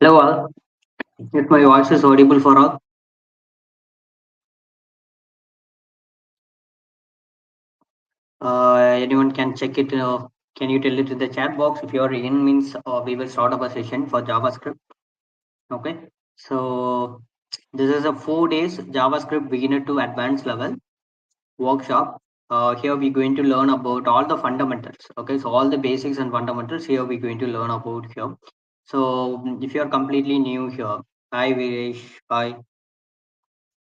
Hello all. If my voice is audible for all, anyone can check it. Can you tell it in the chat box if you are in? Means we will start up a session for JavaScript. Okay. So this is a 4 days JavaScript beginner to advanced level workshop. Here we're going to learn about all the fundamentals. Okay. So all the basics and fundamentals here we're going to learn about here. So if you are completely new here, hi Viresh, hi.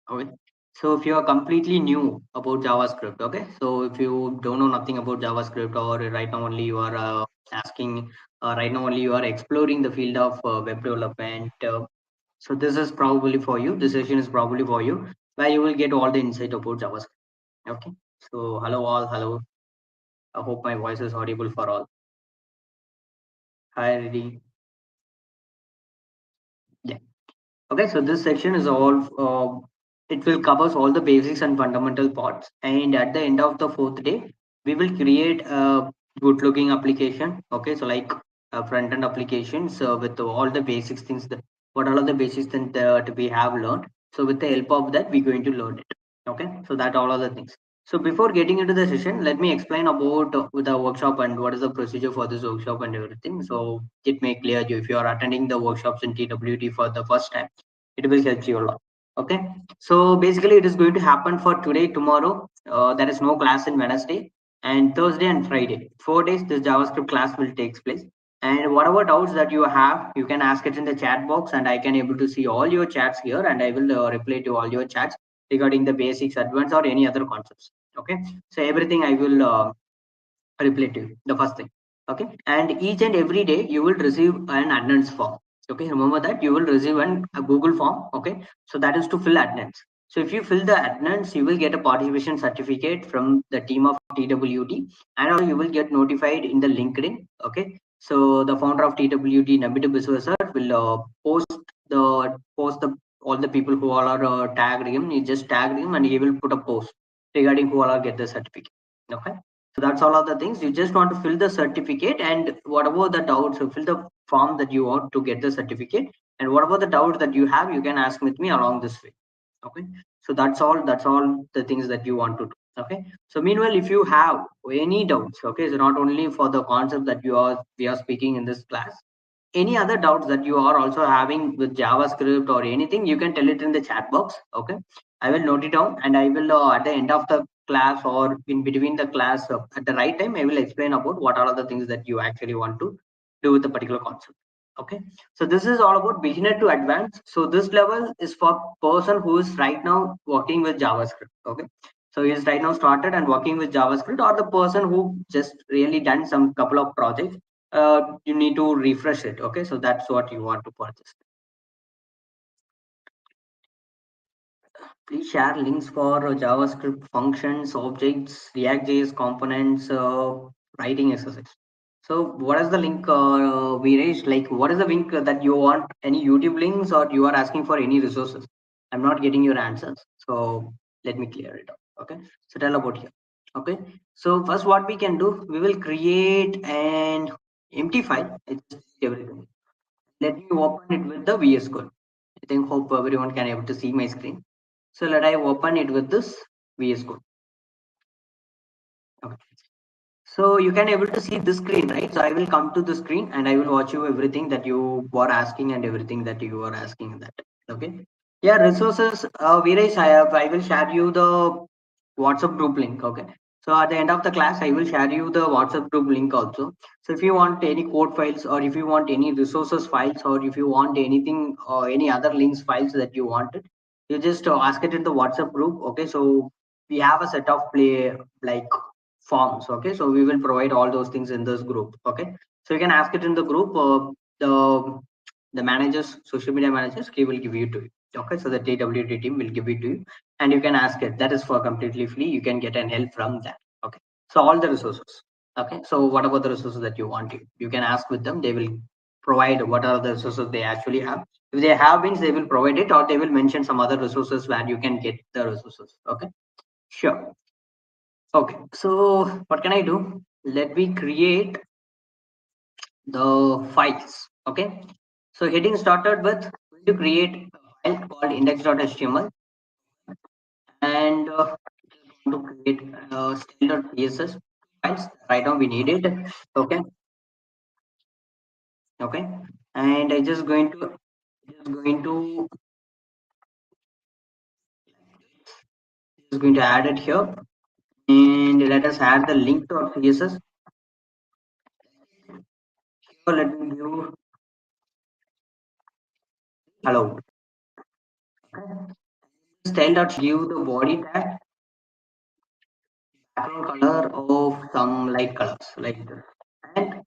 Okay. So if you are completely new about JavaScript, okay. So if you don't know nothing about JavaScript, or right now only you are asking, right now only you are exploring the field of web development. So this is probably for you. This session is probably for you, where you will get all the insight about JavaScript. Okay. So hello all, hello. I hope my voice is audible for all. Hi, Reddy. Yeah. Okay, so this section is all, it will covers all the basics and fundamental parts. And at the end of the fourth day, we will create a good looking application. Okay, so like a front end applications with all the basics things that what all of the basics things that we have learned. So with the help of that, we're going to learn it. Okay, so that all of the things. So before getting into the session, let me explain about the workshop and what is the procedure for this workshop and everything. So it may clear you if you are attending the workshops in TWT for the first time, it will help you a lot. Okay, so basically it is going to happen for today, tomorrow. There is no class in Wednesday, and Thursday and Friday. 4 days this JavaScript class will take place. And whatever doubts that you have, you can ask it in the chat box, and I can able to see all your chats here, and I will reply to all your chats regarding the basics, advanced, or any other concepts. Okay, so everything I will reply to you, the first thing. Okay, and each and every day you will receive an attendance form. Okay, remember that you will receive a Google form. Okay, so that is to fill attendance. So if you fill the attendance, you will get a participation certificate from the team of TWT, and also you will get notified in the LinkedIn. Okay, so the founder of TWT, Nabidu Biswasar, will post the all the people who all are tagged him. You just tag him, and he will put a post regarding who all are get the certificate. Okay, so that's all of the things. You just want to fill the certificate, and whatever the doubts, you fill the form that you want to get the certificate, and whatever the doubts that you have, you can ask with me along this way. Okay, so that's all. That's all the things that you want to do. Okay. So meanwhile, if you have any doubts, okay, so not only for the concept that we are speaking in this class, any other doubts that you are also having with JavaScript or anything, you can tell it in the chat box. Okay, I will note it down, and I will at the end of the class or in between the class at the right time, I will explain about what are the things that you actually want to do with the particular concept. Okay, so this is all about beginner to advanced. So this level is for person who is right now working with JavaScript. Okay, so he is right now started and working with JavaScript, or the person who just really done some couple of projects, you need to refresh it. Okay, so that's what you want to purchase. Please share links for JavaScript functions, objects, React.js components, writing exercise. So what is the link, Viresh? Like, what is the link that you want? Any YouTube links, or you are asking for any resources? I'm not getting your answers. So let me clear it up. Okay, so tell about here. Okay, so first what we can do, we will create an empty file. It's everything. Let me open it with the VS Code. I think hope everyone can able to see my screen. So let I open it with this VS Code. Okay. So you can able to see this screen, right? So I will come to the screen and I will watch you everything that you were asking and everything that you were asking in that. Okay. Yeah, resources. Viresh, I will share you the WhatsApp group link. Okay. So at the end of the class, I will share you the WhatsApp group link also. So if you want any code files, or if you want any resources files, or if you want anything or any other links files that you wanted, you just ask it in the WhatsApp group. Okay. So we have a set of play like forms. Okay, so we will provide all those things in this group. Okay, so you can ask it in the group. The managers, social media managers, he will give you to you. Okay, so the TWT team will give it to you, and you can ask it. That is for completely free. You can get an help from that. Okay, so all the resources. Okay, so whatever the resources that you want, you can ask with them. They will provide what are the resources they actually have. If they have means they will provide it, or they will mention some other resources where you can get the resources. Okay, sure. Okay, so what can I do? Let me create the files. Okay, So getting started with, to create a file called index.html, and to create style.css files. Right now we need it. Okay. Okay. And I just going to add it here, and let us add the link to our CSS. So let me give hello. Style dot give the body tag background color of some light colors like this, and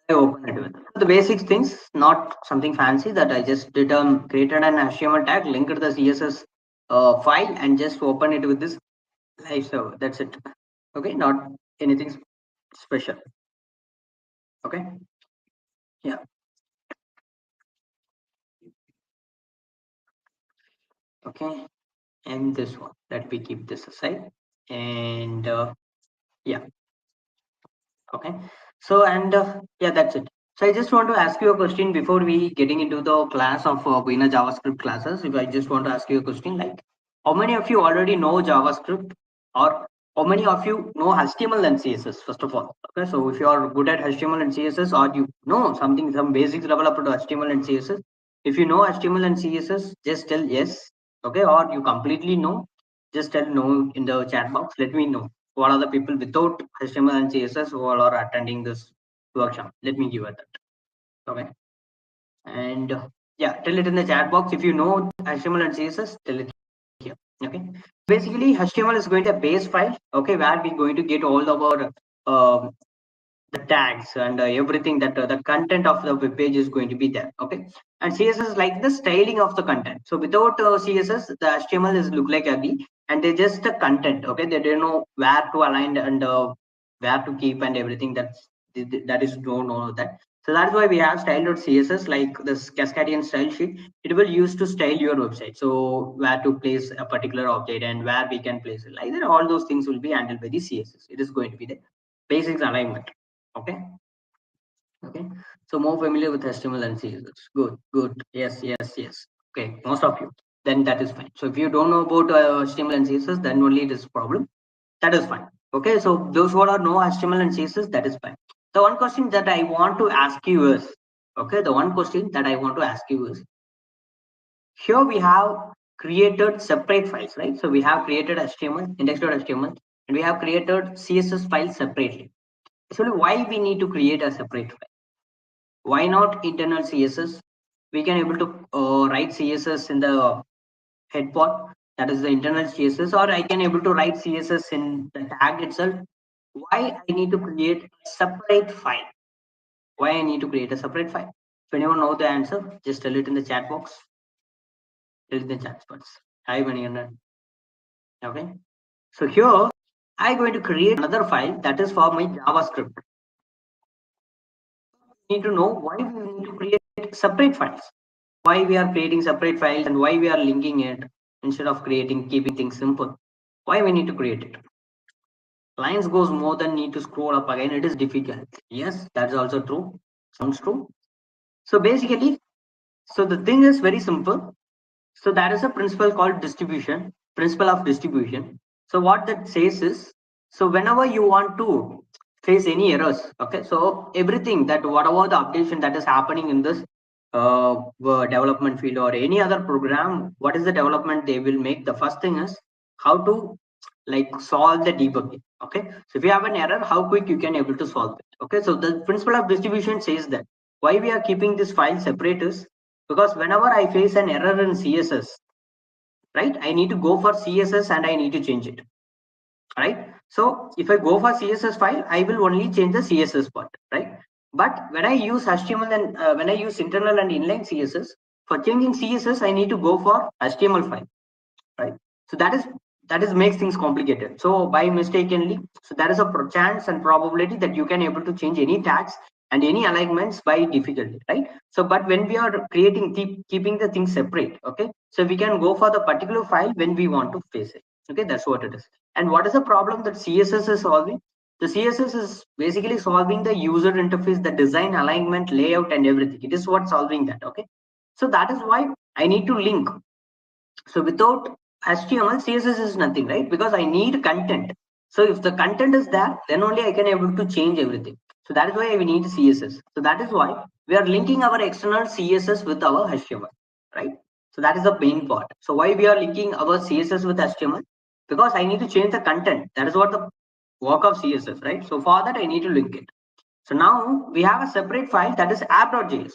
I open it with the basic things, not something fancy that I just did created an HTML tag, linked the CSS file, and just open it with this live server. That's it. Okay, not anything special. Okay, yeah. Okay, and this one. Let me keep this aside, and yeah. Okay. So, and yeah, that's it. So I just want to ask you a question before we getting into the class of Bina JavaScript classes. If I just want to ask you a question, like, how many of you already know JavaScript, or how many of you know HTML and CSS? First of all, okay. So if you are good at HTML and CSS, or you know something, some basics level up to HTML and CSS. If you know HTML and CSS, just tell yes. Okay, or you completely know, just tell no in the chat box. Let me know what are the people without HTML and CSS who all are attending this workshop. Let me give it that. Okay. And yeah, tell it in the chat box. If you know HTML and CSS, tell it here. Okay. Basically, HTML is going to be a base file. Okay, where we're going to get all of our the tags and everything that the content of the web page is going to be there. Okay, and CSS is like the styling of the content. So without CSS, the HTML is look like ugly, and they just the content. Okay, they don't know where to align and where to keep and everything. That is don't know that. So that's why we have style.css, like this Cascadian style sheet. It will use to style your website. So where to place a particular object and where we can place it, like that, all those things will be handled by the CSS. It is going to be the basics alignment. Okay. Okay. So more familiar with HTML and CSS. Good. Good. Yes. Yes. Yes. Okay. Most of you. Then that is fine. So if you don't know about HTML and CSS, then only it is a problem. That is fine. Okay. So those who are know HTML and CSS, that is fine. The one question that I want to ask you is, okay, the one question that I want to ask you is, here we have created separate files, right? So we have created HTML, index.html, and we have created CSS files separately. Actually, why we need to create a separate file? Why not internal CSS? We can able to write CSS in the head part, that is the internal CSS, or I can able to write CSS in the tag itself. Why I need to create a separate file? Why I need to create a separate file? If anyone know the answer, just tell it in the chat box. Tell it in the chat box. Hi, Manianna. Okay. So here I'm going to create another file that is for my JavaScript. Need to know why we need to create separate files, why we are creating separate files, and why we are linking it instead of keeping things simple. Why we need to create it? Lines goes more than need to scroll up again. It is difficult. Yes, that's also true. Sounds true. So basically, so the thing is very simple. So there is a principle called distribution, principle of distribution. So what that says is, so whenever you want to face any errors, okay, so everything that whatever the updation that is happening in this development field or any other program, what is the development they will make? The first thing is how to like solve the debugging. Okay, so if you have an error, how quick you can able to solve it. Okay, so the principle of distribution says that why we are keeping this file separate is because whenever I face an error in CSS, right, I need to go for CSS and I need to change it, right? So if I go for CSS file, I will only change the CSS part, right? But when I use HTML and when I use internal and inline CSS, for changing CSS, I need to go for HTML file, right? So that is makes things complicated. So by mistakenly, so there is a chance and probability that you can able to change any tags and any alignments by difficulty, right? So but when we are creating keeping the things separate, okay, so we can go for the particular file when we want to face it. Okay, that's what it is. And what is the problem that CSS is solving? The CSS is basically solving the user interface, the design, alignment, layout, and everything. It is what solving that. Okay, So that is why I need to link. So without HTML, CSS is nothing, right? Because I need content. So if the content is there, then only I can able to change everything. So that is why we need CSS. So that is why we are linking our external CSS with our HTML, right? So that is the main part. So why we are linking our CSS with HTML? Because I need to change the content. That is what the work of CSS, right? So for that, I need to link it. So now we have a separate file that is app.js.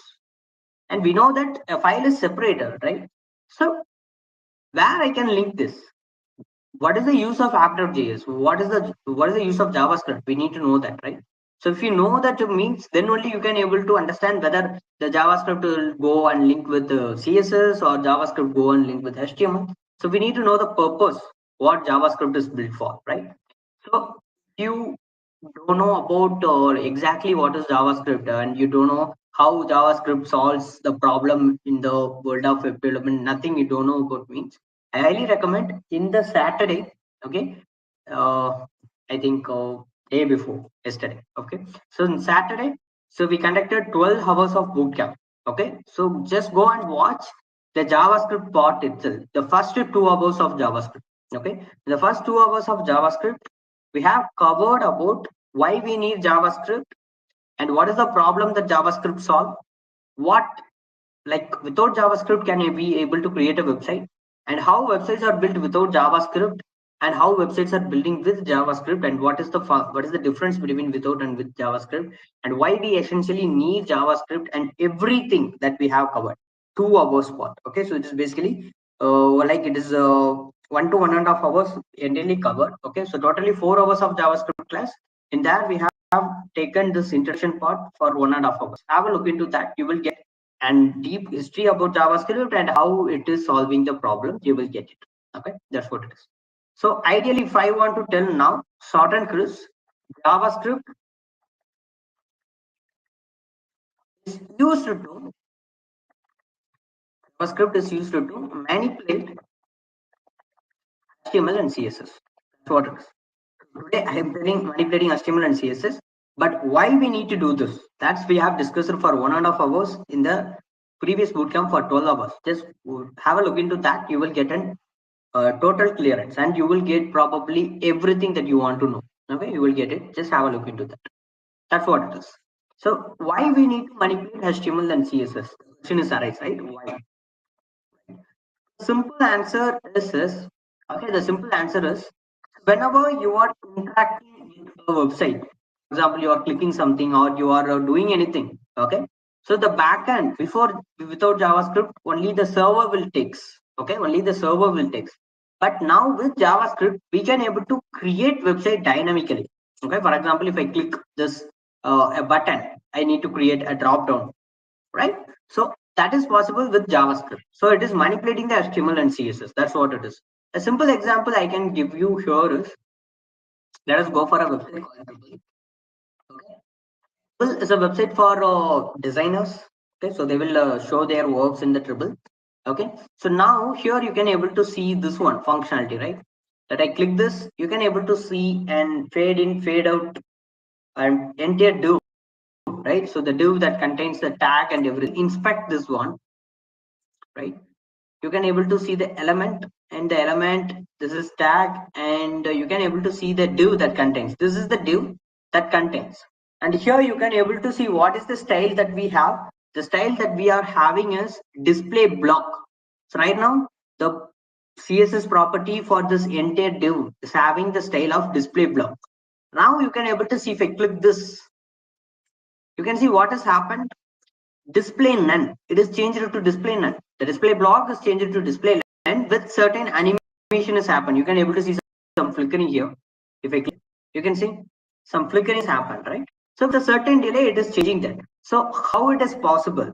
And we know that a file is separated, right? So where I can link this? What is the use of app.js? What is the use of JavaScript? We need to know that, right? So if you know that it means, then only you can able to understand whether the JavaScript will go and link with the CSS or JavaScript go and link with HTML. So we need to know the purpose what JavaScript is built for, right? So you don't know about exactly what is JavaScript, and you don't know how JavaScript solves the problem in the world of web development, nothing you don't know about means, I highly recommend in the Saturday, okay, I think day before yesterday, okay. So in Saturday, so we conducted 12 hours of boot camp, okay. So just go and watch the JavaScript part itself, the first 2 hours of JavaScript, okay. The first 2 hours of JavaScript, we have covered about why we need JavaScript and what is the problem that JavaScript solve, what, like without JavaScript can you be able to create a website, and how websites are built without JavaScript, and how websites are building with JavaScript, and what is the difference between without and with JavaScript, and why we essentially need JavaScript, and everything that we have covered. 2 hours part, okay. So it is basically like it is 1 to 1.5 hours entirely covered, okay. So totally 4 hours of JavaScript class. In that we have taken this introduction part for 1.5 hours. Have a look into that, you will get and deep history about JavaScript and how it is solving the problem, you will get it. Okay, that's what it is. So ideally, if I want to tell now, short and crisp, JavaScript is used to JavaScript is used to manipulate HTML and CSS. That's what it is. Today I am telling manipulating HTML and CSS, but why we need to do this? That's we have discussed for 1.5 hours in the previous bootcamp for 12 hours. Just have a look into that. You will get an total clearance, and you will get probably everything that you want to know. Okay, you will get it. Just have a look into that. That's what it is. So why we need to manipulate HTML and CSS? The question is arise, right? Why? Simple answer is okay. The simple answer is whenever you are interacting with a website, for example, you are clicking something or you are doing anything. Okay, so the backend before without JavaScript, only the server will takes. Okay, only the server will takes. But now with JavaScript, we can able to create website dynamically. Okay, for example, if I click this a button, I need to create a drop down, right? So that is possible with JavaScript. So it is manipulating the HTML and CSS. That's what it is. A simple example I can give you here is, let us go for a website called Dribble. Okay. Dribble is a website for designers. Okay, so they will show their works in the Dribble. Okay, so now here you can able to see this one functionality, right? That I click this, you can able to see and fade in, fade out, and entire div, right? So the div that contains the tag and everything. Inspect this one, right? You can able to see the element, and the element, this is tag, and you can able to see the div that contains, this is the div that contains. And here you can able to see what is the style that we have. The style that we are having is display block. So right now the CSS property for this entire div is having the style of display block. Now you can able to see, if I click this, you can see what has happened. Display none, it is changed to display none. The display block is changed to display none with certain animation is happened. You can able to see some flickering here. If I click, you can see some flickering is happened, right? So with a certain delay, it is changing that. So how it is possible?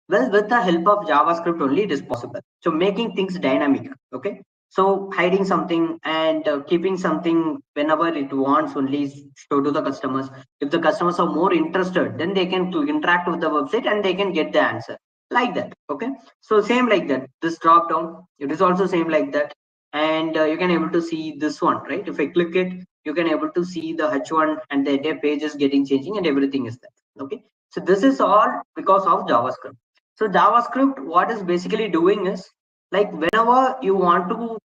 Well, with the help of JavaScript only it is possible. So making things dynamic, okay. So hiding something and keeping something whenever it wants only show to the customers. If the customers are more interested, then they can interact with the website and they can get the answer like that. Okay. So same like that. This drop down, it is also same like that. And you can able to see this one, right? If I click it, you can able to see the H1 and the entire page is getting changing and everything is there. Okay. So this is all because of JavaScript. So JavaScript, what is basically doing is, like, whenever you want to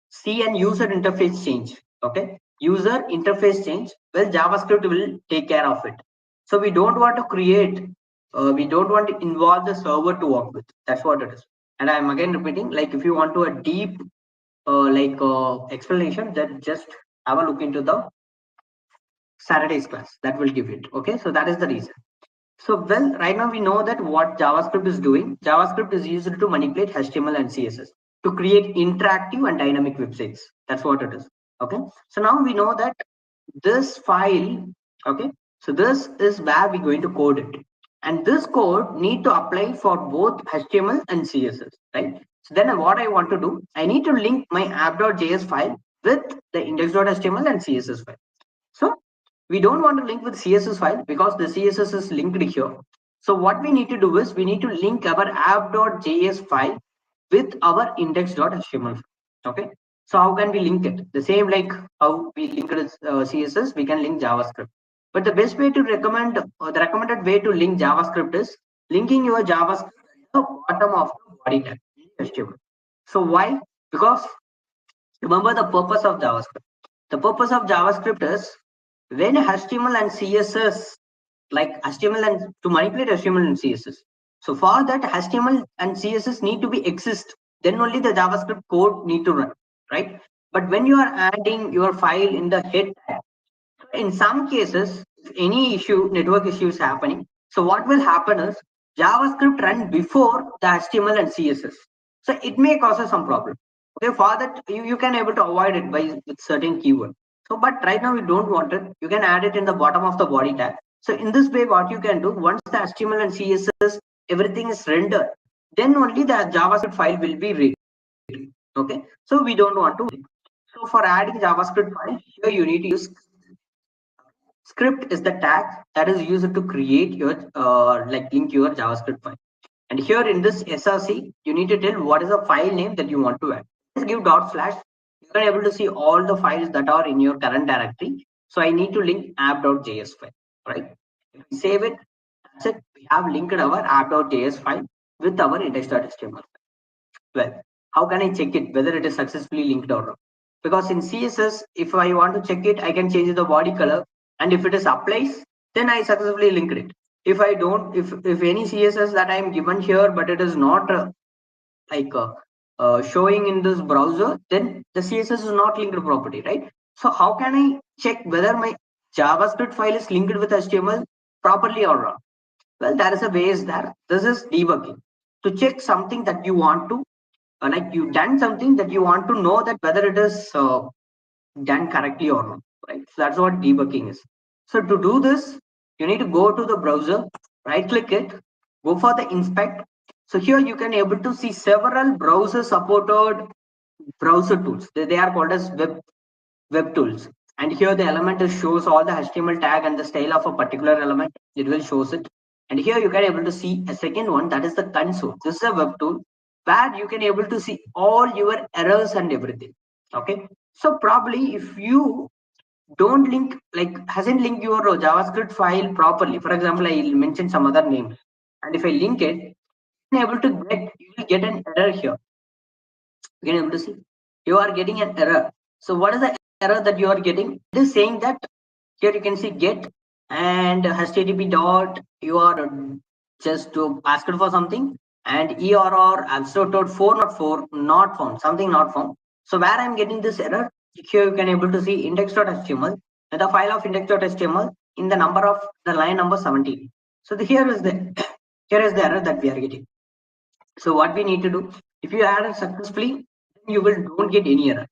see an user interface change, okay, user interface change, well, JavaScript will take care of it. So we don't want to create, we don't want to involve the server to work with. That's what it is. And I'm again repeating, like, if you want to a deep explanation, then just have a look into the Saturday's class. That will give it. Okay, so that is the reason. So, well, right now we know that what JavaScript is doing. JavaScript is used to manipulate HTML and CSS to create interactive and dynamic websites. That's what it is. Okay. So now we know that this file, okay, so this is where we're going to code it. And this code need to apply for both HTML and CSS, right? So then what I want to do, I need to link my app.js file with the index.html and CSS file. So we don't want to link with CSS file because the CSS is linked here. So what we need to do is we need to link our app.js file with our index.html file. Okay. So how can we link it? The same like how we link CSS, we can link JavaScript. But the best way to recommend, the recommended way to link JavaScript is linking your JavaScript at the bottom of the body tag HTML. So why? Because remember the purpose of JavaScript. The purpose of JavaScript is when HTML and CSS, like HTML and to manipulate HTML and CSS. So for that, HTML and CSS need to be exist. Then only the JavaScript code need to run, right? But when you are adding your file in the head tag, in some cases, if any issue, network issue is happening, so what will happen is JavaScript run before the HTML and CSS. So it may cause some problem. Okay, for that you can able to avoid it by with certain keyword. So, but right now we don't want it. You can add it in the bottom of the body tag. So in this way, what you can do, once the HTML and CSS everything is rendered, then only the JavaScript file will be read. Okay, so we don't want to. So for adding JavaScript file, here you need to use script is the tag that is used to create your like link your JavaScript file. And here in this src, you need to tell what is the file name that you want to add. Just give dot slash. You are able to see all the files that are in your current directory. So I need to link app.js file, right? If we save it, that's it. We have linked our app.js file with our index.html. Well, how can I check it whether it is successfully linked or not? Because in CSS, if I want to check it, I can change the body color, and if it is applies, then I successfully linked it. If I don't, if any CSS that I am given here, but it is not like showing in this browser, then the CSS is not linked property, right? So how can I check whether my JavaScript file is linked with HTML properly or not? Well, there is a way is there. This is debugging to check something that you want to like you done something that you want to know that whether it is done correctly or not, right? So that's what debugging is. So to do this, you need to go to the browser, right click it, go for the inspect. So here you can able to see several browser supported browser tools. They are called as web tools. And here the element is shows all the HTML tag and the style of a particular element. It will shows it. And here you can able to see a second one, that is the console. This is a web tool where you can able to see all your errors and everything. Okay. So probably if you don't link, like hasn't linked your JavaScript file properly, for example, I mentioned some other names, and if I link it, you're able to get, you will get an error here. You can able to see you are getting an error. So what is the error that you are getting? It is saying that here you can see get and http dot you are just to ask it for something, and error absolute 404 not found, something not found. So where I'm getting this error, here you can able to see index.html and the file of index.html in the number of the line number 17. So here is the here is the error that we are getting. So what we need to do, if you add it successfully, then you will don't get any error.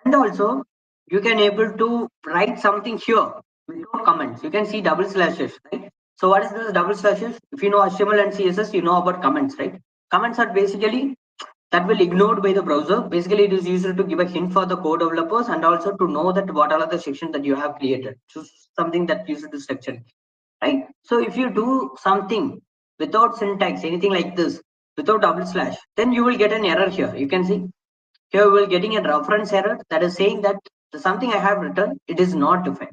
And also you can able to write something here without comments. You can see double slashes, right? So what is this double slashes? If you know HTML and CSS, you know about comments, right? Comments are basically that will ignored by the browser. Basically it is used to give a hint for the code developers and also to know that what are the sections that you have created. So something that used to structure, right? So if you do something without syntax, anything like this, without double slash, then you will get an error here. You can see here we will getting a reference error that is saying that the something I have written, it is not defined.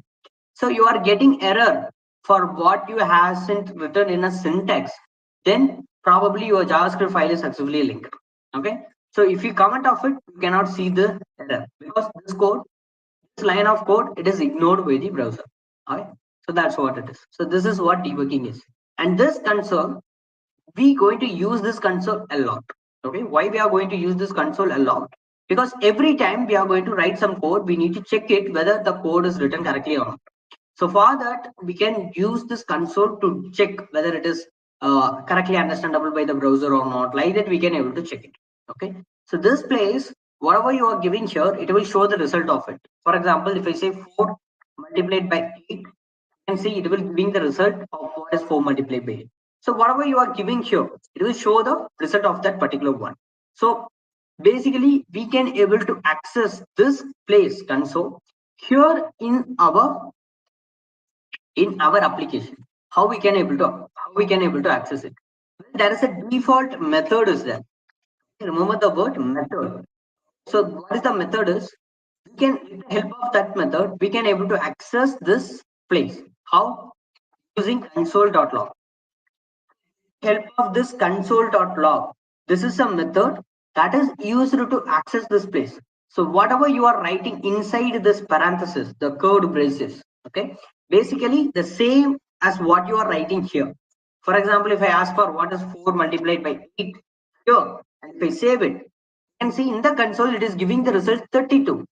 So you are getting error for what you hasn't written in a syntax. Then probably your JavaScript file is successfully linked. Okay. So if you comment of it, you cannot see the error because this line of code, it is ignored by the browser. Okay. So that's what it is. So this is what debugging is. And this console, we going to use this console a lot. Okay. Why we are going to use this console a lot? Because every time we are going to write some code, we need to check it whether the code is written correctly or not. So for that, we can use this console to check whether it is correctly understandable by the browser or not. Like that, we can able to check it. Okay. So this place, whatever you are giving here, it will show the result of it. For example, if I say 4 multiplied by 8, you can see it will giving the result of what is 4 multiplied by 8. So whatever you are giving here, it will show the result of that particular one. So basically, we can able to access this place console here in our application. How we can able to access it? There is a default method is there. Remember the word method. So what is the method is, we can, with the help of that method, we can able to access this place. How? Using console.log. Help of this console.log. This is a method that is used to access this place. So whatever you are writing inside this parenthesis, the code braces, okay, basically the same as what you are writing here. For example, if I ask for what is 4 multiplied by 8 here, and if I save it, you can see in the console it is giving the result 32.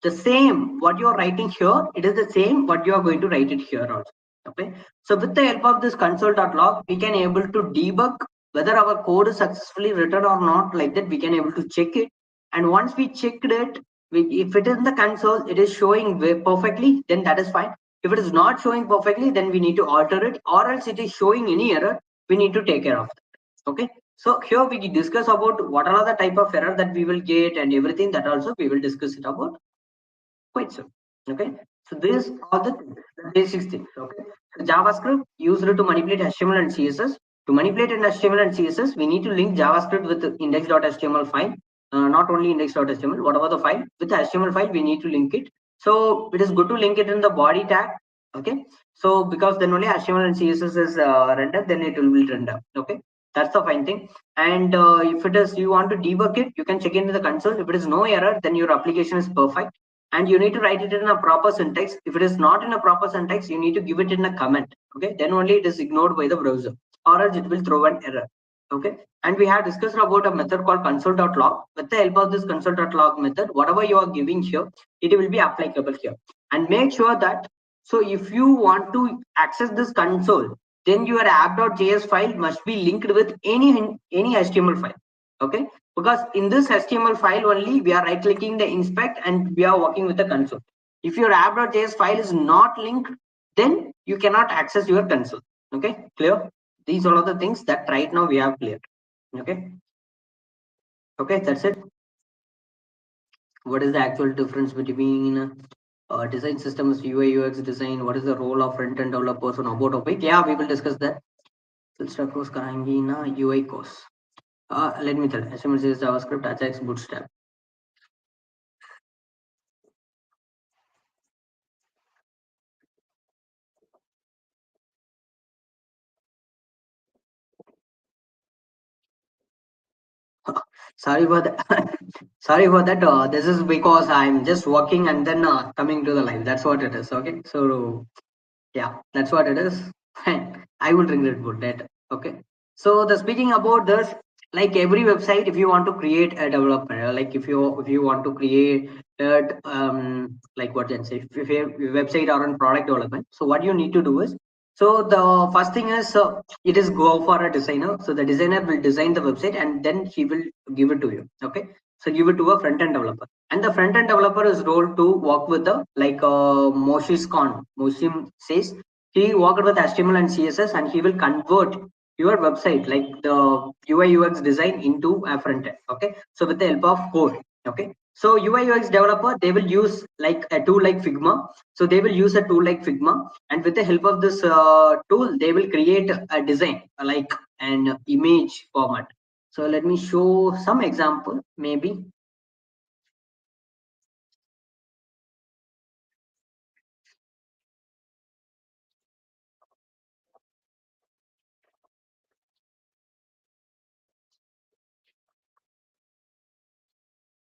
The same what you are writing here, it is the same what you are going to write it here also. Okay. So with the help of this console.log, we can able to debug whether our code is successfully written or not. Like that, we can able to check it. And once we checked it, if it is in the console, it is showing perfectly, then that is fine. If it is not showing perfectly, then we need to alter it, or else it is showing any error, we need to take care of that. Okay. So here we discuss about what are the type of error that we will get and everything, that also we will discuss it about quite soon. Okay. So this are the basic things. Okay. So JavaScript used to manipulate HTML and CSS. To manipulate in HTML and CSS, we need to link JavaScript with the index.html file. Not only index.html, whatever the file, with the HTML file, we need to link it. So it is good to link it in the body tag. Okay. So because then only HTML and CSS is rendered, then it will be rendered. Okay. That's the fine thing. And if it is you want to debug it, you can check into the console. If it is no error, then your application is perfect, and you need to write it in a proper syntax. If it is not in a proper syntax, you need to give it in a comment. Okay, then only it is ignored by the browser, or else it will throw an error. Okay. And we have discussed about a method called console.log. With the help of this console.log method, whatever you are giving here, it will be applicable here. And make sure that, so if you want to access this console, then your app.js file must be linked with any HTML file. Okay. Because in this HTML file only, we are right clicking the inspect and we are working with the console. If your app.js file is not linked, then you cannot access your console. Okay, clear? These are all the things that right now we have cleared. Okay. Okay, that's it. What is the actual difference between design systems, UI UX design? What is the role of front-end developers on about topic? Yeah, we will discuss that. Full stack course कराएंगे ना, UI course. Let me tell. HTML, CSS, JavaScript, Ajax, Bootstrap. Sorry for that. Sorry for that. This is because I'm just working and then coming to the live. That's what it is. Okay. So yeah, that's what it is. I would regret about that. Okay. So the speaking about this, like every website, if you want to create a development, like if you want to create it, like what can say, if your website or on product development, so what you need to do is, so the first thing is, it is go for a designer. So the designer will design the website and then he will give it to you. Okay. So give it to a front end developer, and the front end developer is role to work with the, like Moshim says, he worked with HTML and CSS and he will convert your website, like the UI UX design, into a front end. Okay. So with the help of code. Okay. So UI UX developer, they will use like a tool like Figma. So they will use a tool like Figma, and with the help of this tool, they will create a design like an image format. So let me show some example, maybe.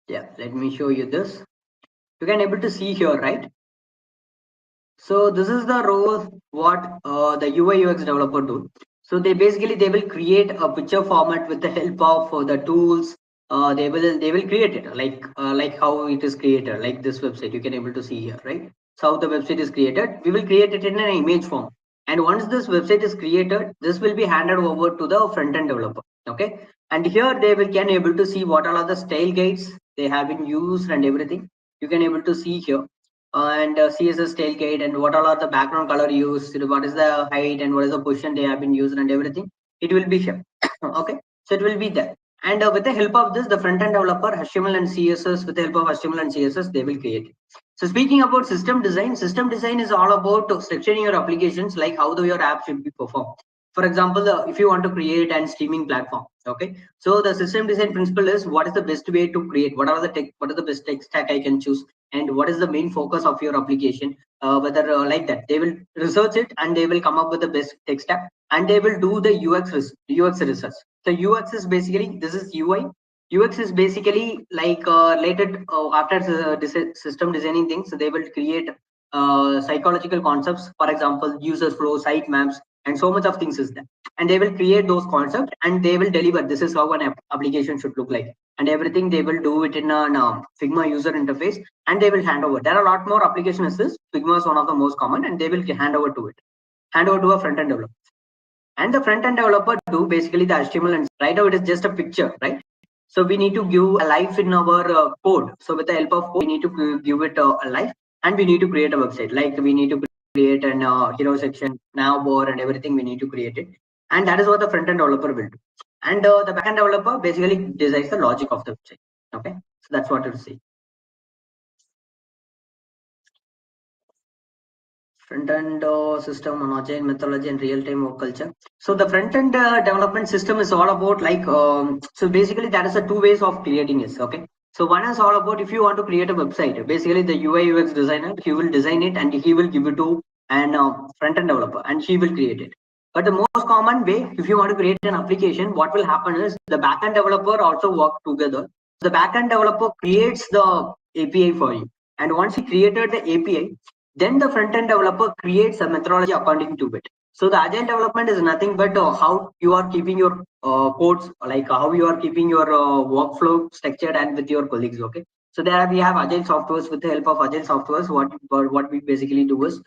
Yeah, let me show you this. You can able to see here, right? So this is the role what the UI UX developer do. So they will create a picture format with the help of the tools. They will create it like how it is created, like this website you can able to see here, right? So how the website is created, we will create it in an image form. And once this website is created, this will be handed over to the front end developer. Okay, and here they will can able to see what all are the style guides they have been used and everything. You can able to see here and CSS tailgate and what all are the background color used, what is the height and what is the position they have been used and everything. It will be here. Okay, so it will be there. And with the help of this, the front end developer, HTML and CSS, with the help of HTML and CSS, they will create it. So speaking about system design is all about structuring your applications like how your app should be performed. For example, if you want to create an streaming platform, okay, so the system design principle is what is the best way to create, what are the best tech stack I can choose, and what is the main focus of your application. Whether like that they will research it and they will come up with the best tech stack, and they will do the UX research. So UX is basically, this is UI. UX is basically like related after system designing things. So they will create psychological concepts, for example user flow, site maps, and so much of things is there. And they will create those concepts and they will deliver, this is how an application should look like, and everything they will do it in an Figma user interface, and they will hand over. There are a lot more applications. This Figma is one of the most common, and they will hand over to a front end developer. And the front end developer do basically the HTML, and right now it is just a picture, right? So we need to give a life in our code. So with the help of code, we need to give it a life, and we need to create a website. Like we need to create an hero section, nav bar, and everything. We need to create it, and that is what the front end developer will do. And the backend developer basically designs the logic of the website. Okay, so that's what it will say. Front end system on agile methodology and real time work culture. So the front end development system is all about like so basically that is the two ways of creating it. Okay, so one is all about if you want to create a website, basically the UI UX designer, he will design it and he will give it to an front end developer and he will create it. But the most common way, if you want to create an application, what will happen is the backend developer also work together. The backend developer creates the API for you, and once he created the API, then the front end developer creates a methodology according to it. So the agile development is nothing but how you are keeping your codes, like how you are keeping your workflow structured and with your colleagues. Okay. So there we have agile softwares. With the help of agile softwares, what we basically do is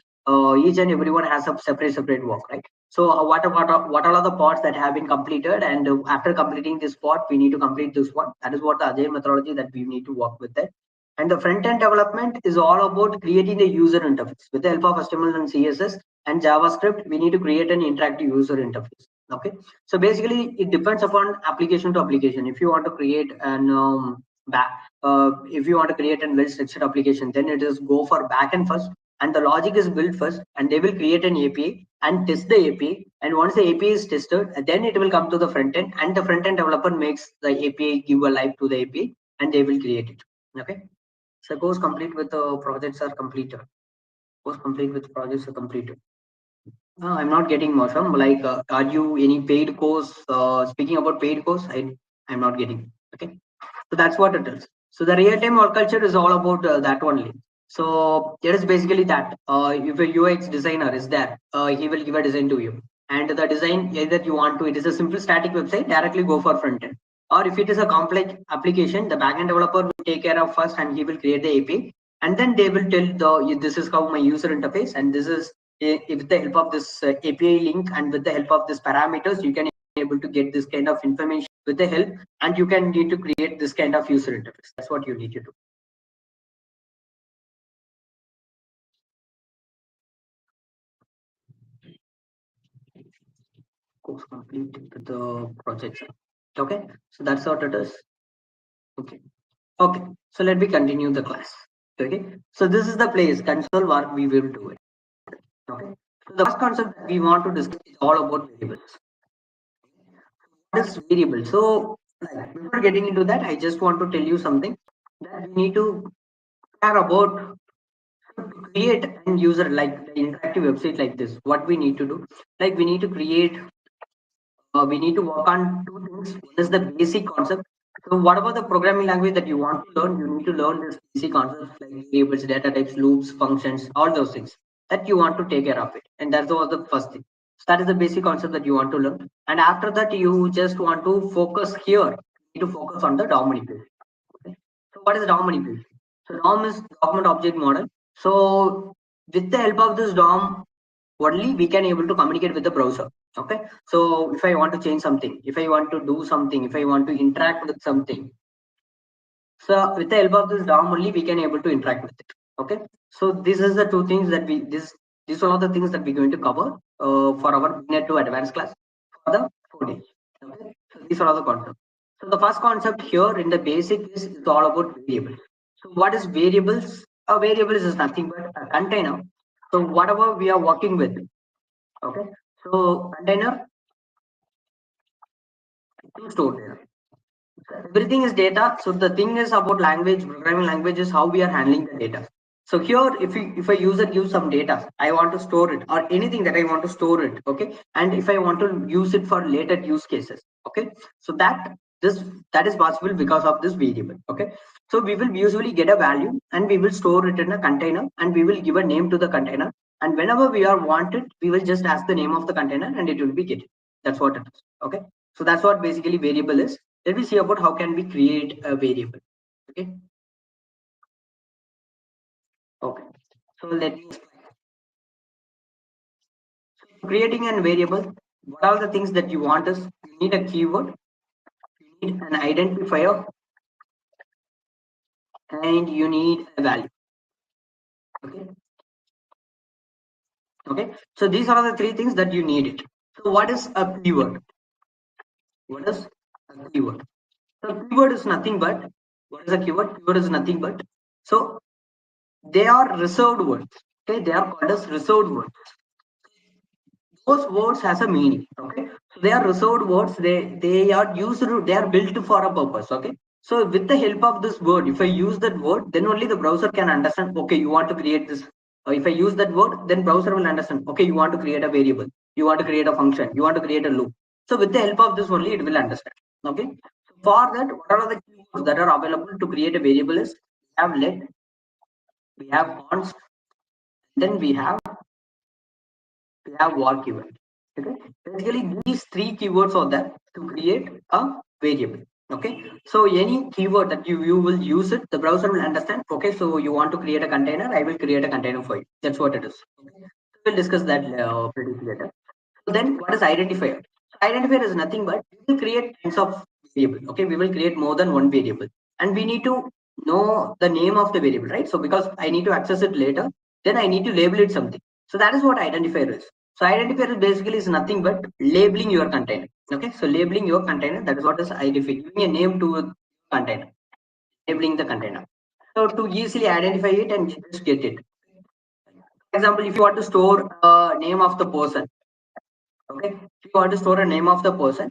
each and everyone has a separate work, right? So what are the parts that have been completed, and after completing this part, we need to complete this one. That is what the agile methodology that we need to work with it. And the front end development is all about creating the user interface with the help of HTML and CSS and JavaScript. We need to create an interactive user interface. Okay, so basically it depends upon application to application. If you want to create an if you want to create a well-structured application, then it is go for backend first, and the logic is built first, and they will create an API and test the API. And once the API is tested, then it will come to the front end, and the front end developer makes the API give a life to the API, and they will create it. Okay. So course complete with projects are completed. Course complete with projects are completed. I'm not getting Mosam. Like, are you any paid course? Speaking about paid course, I'm not getting. Okay, so that's what it is. So the real-time work culture is all about that only. So it is basically that. If a UX designer is there, he will give a design to you, and the design either you want to, it is a simple static website, directly go for front end. Or if it is a complex application, the backend developer will take care of first, and he will create the API, and then they will tell the this is how my user interface, and this is with the help of this API link and with the help of these parameters, you can able to get this kind of information with the help, and you can need to create this kind of user interface. That's what you need to do. Course complete with the project. Okay, so that's what it is. Okay. Okay, so let me continue the class. Okay, so this is the place console where we will do it. Okay, so the first concept that we want to discuss is all about variables. What is variable? So like, before getting into that, I just want to tell you something that we need to care about to create an user like the interactive website like this. What we need to do, like we need to create we need to work on two things. One is the basic concept, So whatever the programming language that you want to learn, you need to learn this basic concepts like variables, data types, loops, functions, all those things that you want to take care of it. And that's the first thing. So that is the basic concept that you want to learn. And after that, you just want to focus here. You need to focus on the DOM manipulation. Okay. So what is DOM manipulation? So DOM is document object model. So with the help of this DOM, only we can able to communicate with the browser. Okay, so if I want to change something, if I want to do something, if I want to interact with something, so with the help of this DOM only we can able to interact with it. Okay, so this is the two things that we these are all the things that we're going to cover for our beginner to advanced class for the 4 days. Okay, so these are all the concepts. So the first concept here in the basic is all about variables. So what is variables? A variable is nothing but a container. So whatever we are working with, okay, so container to store data. Everything is data. So the thing is about language, programming language is how we are handling the data. So here, if a user gives some data, I want to store it or anything that I want to store it, okay. And if I want to use it for later use cases, okay. So that is possible because of this variable, okay. So we will usually get a value and we will store it in a container and we will give a name to the container. And whenever we are wanted, we will just ask the name of the container and it will be getting. That's what it is, okay. So that's what basically variable is. Let me see about how can we create a variable. Okay. Okay. So let me creating a variable. What are the things that you want is you need a keyword, you need an identifier, and you need a value. Okay. Okay. So these are the three things that you need it. So what is a keyword? What is a keyword? So keyword is nothing but what is a keyword? Keyword is nothing but so they are reserved words. Okay, they are called as reserved words. Those words has a meaning. Okay, so they are reserved words. They are used to, they are built for a purpose. Okay, so with the help of this word, if I use that word, then only the browser can understand, okay, you want to create this. If I use that word, then browser will understand, okay, you want to create a variable, you want to create a function, you want to create a loop. So with the help of this only it will understand. Okay, so for that, what are the keywords that are available to create a variable is we have let, we have const, then we have var keyword. Okay, basically these three keywords are there to create a variable. Okay, so any keyword that you will use it, the browser will understand, okay, so you want to create a container, I will create a container for you. That's what it is. Okay, so we'll discuss that pretty later. So then what is identifier? Identifier is nothing but we will create tens of variable. Okay, we will create more than one variable and we need to know the name of the variable, right? So because I need to access it later, then I need to label it something. So that is what identifier is. So identifier is basically is nothing but labeling your container. Okay, so labeling your container, that is what is identifier, giving a name to a container, labeling the container. So to easily identify it and just get it. For example, if you want to store a name of the person, okay, if you want to store a name of the person,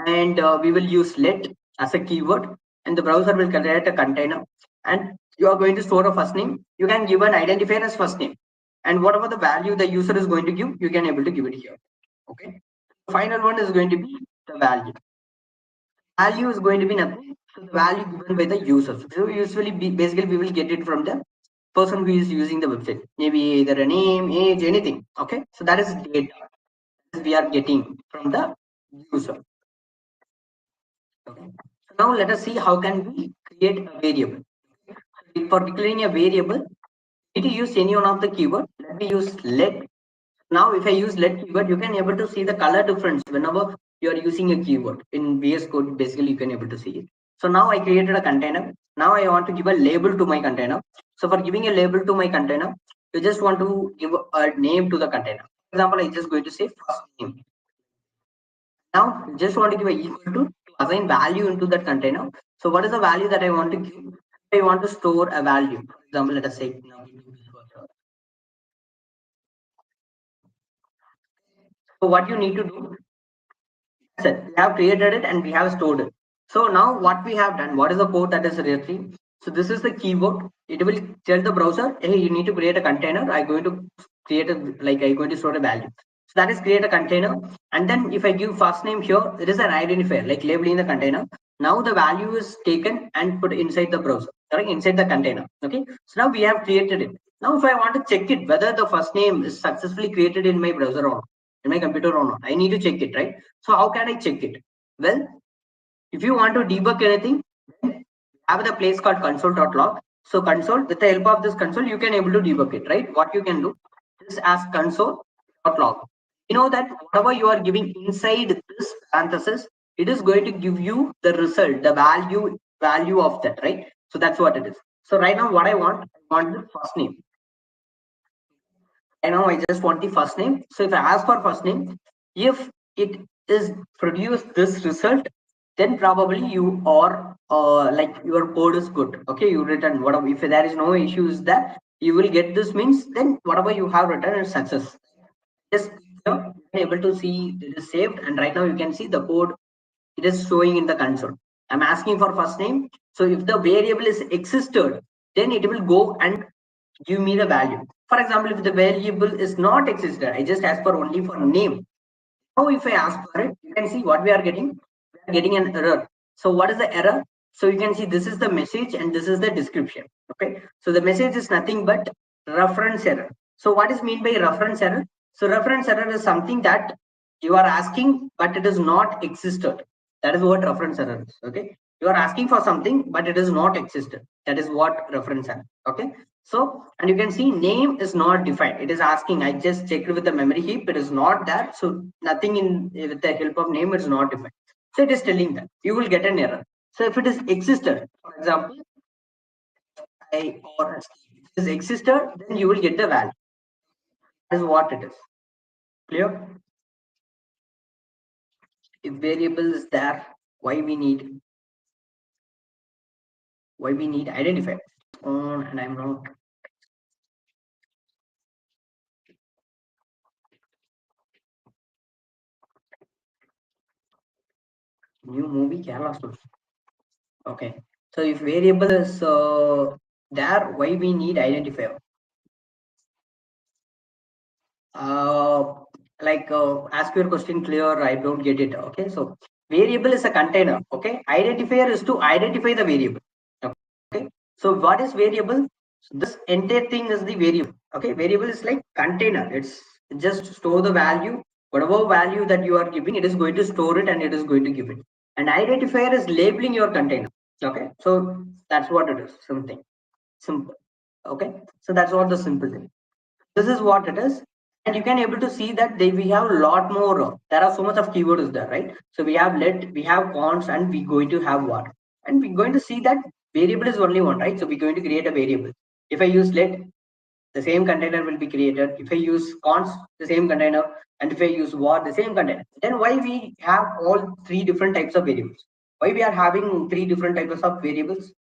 and we will use let as a keyword, and the browser will create a container, and you are going to store a first name. You can give an identifier as first name, and whatever the value the user is going to give, you can able to give it here. Okay, the final one is going to be the value. Value is going to be nothing. So the value given by the users. So usually, basically, we will get it from the person who is using the website. Maybe either a name, age, anything. Okay, so that is data we are getting from the user. Okay. So now let us see how can we create a variable. So for declaring a variable, we need to use any one of the keyword. Let me use let. Now if I use let keyword, you can able to see the color difference whenever you are using a keyword. In VS Code, basically you can able to see it. So now I created a container. Now I want to give a label to my container. So for giving a label to my container, you just want to give a name to the container. For example, I just going to say first name. Now just want to give a equal to assign value into that container. So what is the value that I want to give? I want to store a value. For example, let us say now we do this further. So what you need to do, we have created it and we have stored it. So now what we have done, what is the code that is retrieved? So this is the keyword. It will tell the browser, hey, you need to create a container. I'm going to create a I'm going to store a value. So that is create a container. And then if I give first name here, there is an identifier like labeling the container. Now the value is taken and put inside the browser, correct? Inside the container. Okay. So now we have created it. Now if I want to check it whether the first name is successfully created in my browser or not, in my computer or not, I need to check it, right? So how can I check it? Well, if you want to debug anything, then have the place called console.log. So console, with the help of this console, you can able to debug it, right? What you can do is ask console.log. You know that whatever you are giving inside this parenthesis, it is going to give you the result, the value of that, right? So that's what it is. So right now, what I want the first name. And now I just want the first name. So if I ask for first name, if it is produced this result, then probably you are like your code is good. Okay, you written whatever. If there is no issues that you will get this means, then whatever you have written is success. Just you able to see it is saved, and right now you can see the code. It is showing in the console. I'm asking for first name. So if the variable is existed, then it will go and give me the value. For example, if the variable is not existed, I just ask for only for name. Now if I ask for it, you can see what we are getting. We are getting an error. So what is the error? So you can see this is the message and this is the description. Okay. So the message is nothing but reference error. So what is mean by reference error? So reference error is something that you are asking, but it is not existed. That is what reference error is. Okay. You are asking for something, but it is not existed. That is what reference error. Okay. So, and you can see name is not defined. It is asking, I just checked with the memory heap, it is not that. So nothing in with the help of name is not defined. So it is telling that you will get an error. So if it is existed, for example, I or is existed, then you will get the value. That is what it is. Clear? If variable is there, why we need identifier on, and I'm not new movie Kerala source. Okay. So if variable is there, why we need identifier? Ask your question clear, I don't get it. Okay, so variable is a container. Okay, identifier is to identify the variable. Okay, so what is variable? So this entire thing is the variable. Okay, variable is like container. It's just store the value. Whatever value that you are giving, it is going to store it and it is going to give it. And identifier is labeling your container. Okay, so that's what it is. Something simple. Okay, so that's what the simple thing. This is what it is, and you can able to see that we have a lot more. There are so much of keywords there, right? So we have let, we have cons, and we're going to have what, and we're going to see that variable is only one, right? So we're going to create a variable. If I use let, the same container will be created. If I use cons, the same container, and if I use var, the same container. Then why we have all three different types of variables? Why we are having three different types of variables?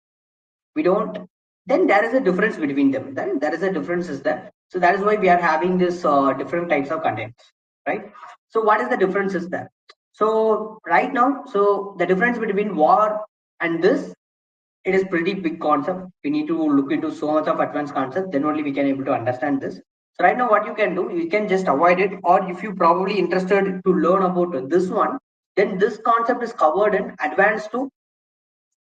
We don't, then there is a difference between them. Then there is a difference is that, so that is why we are having this different types of contents, right? So what is the difference is that, so right now, so the difference between war and this, it is pretty big concept. We need to look into so much of advanced concept, then only we can able to understand this. So right now what you can do, you can just avoid it, or if you probably interested to learn about this one, then this concept is covered in advanced to